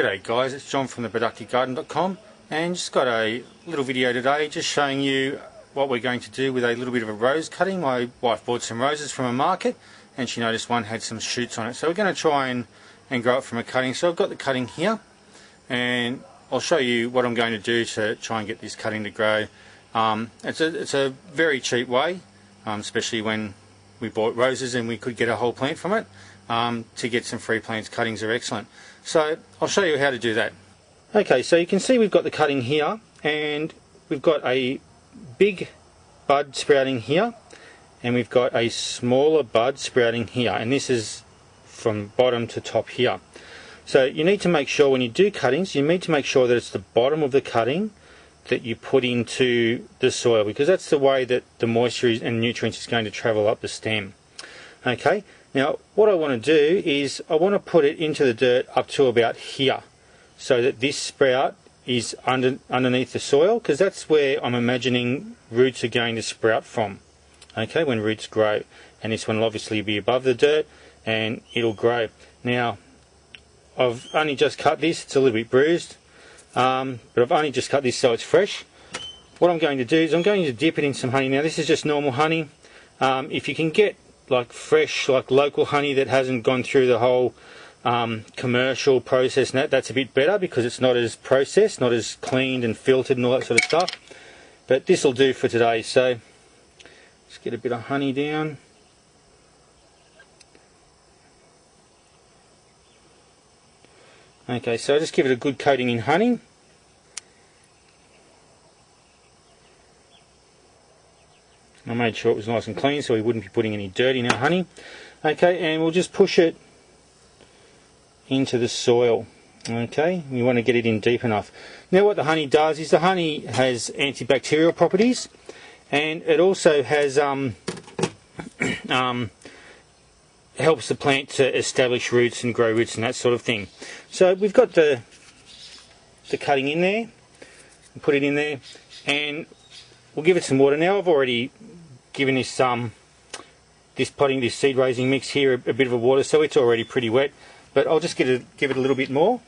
G'day guys, it's John from theproductivegarden.com, and just got a little video today just showing you what we're going to do with a little bit of a rose cutting. My wife bought some roses from a market and she noticed one had some shoots on it, so we're going to try and grow it from a cutting. So I've got the cutting here and I'll show you what I'm going to do to try and get this cutting to grow. It's a very cheap way, especially when we bought roses and we could get a whole plant from it. To get some free plants, cuttings are excellent. So I'll show you how to do that. Okay, so you can see we've got the cutting here and we've got a big bud sprouting here and we've got a smaller bud sprouting here, and this is from bottom to top here. So you need to make sure when you do cuttings, you need to make sure that it's the bottom of the cutting that you put into the soil, because that's the way that the moisture and nutrients is going to travel up the stem. Okay, now what I want to do is I want to put it into the dirt up to about here, so that this sprout is underneath the soil, because that's where I'm imagining roots are going to sprout from. Okay, when roots grow, and this one will obviously be above the dirt and it'll grow. Now I've only just cut this, it's a little bit bruised, but I've only just cut this so it's fresh. What I'm going to do is I'm going to dip it in some honey. Now this is just normal honey. If you can get like fresh, like local honey that hasn't gone through the whole commercial process, that's a bit better because it's not as processed, not as cleaned and filtered and all that sort of stuff. But this will do for today. So let's get a bit of honey down. Okay, so just give it a good coating in honey. I made sure it was nice and clean so we wouldn't be putting any dirt in our honey. Okay, and we'll just push it into the soil. Okay, we want to get it in deep enough. Now what the honey does is the honey has antibacterial properties, and it also has helps the plant to establish roots and grow roots and that sort of thing. So we've got the cutting in there, put it in there, and we'll give it some water. Now I've already given this this seed raising mix here a bit of a water, so it's already pretty wet, but I'll just give it a little bit more.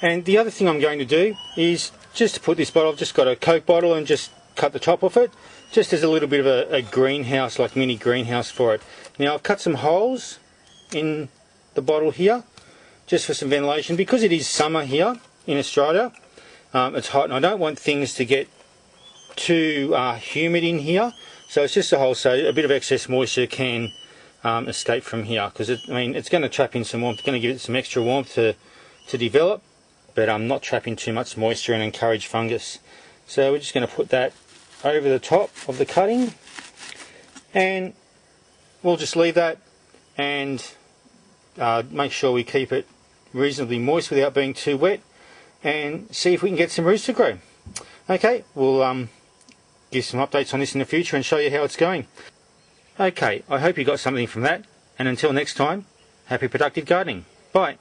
And the other thing I'm going to do is just to put this bottle, I've just got a Coke bottle and just cut the top off it, just as a little bit of a greenhouse, like mini greenhouse for it. Now I've cut some holes in the bottle here, just for some ventilation, because it is summer here in Australia. It's hot and I don't want things to get too humid in here, so it's just a hole so a bit of excess moisture can escape from here, because it's going to trap in some warmth, it's going to give it some extra warmth to develop, but I'm not trapping too much moisture and encourage fungus. So we're just going to put that over the top of the cutting, and we'll just leave that and make sure we keep it reasonably moist without being too wet, and see if we can get some roots to grow. Okay, we'll give some updates on this in the future and show you how it's going. Okay, I hope you got something from that, and until next time, happy productive gardening. Bye.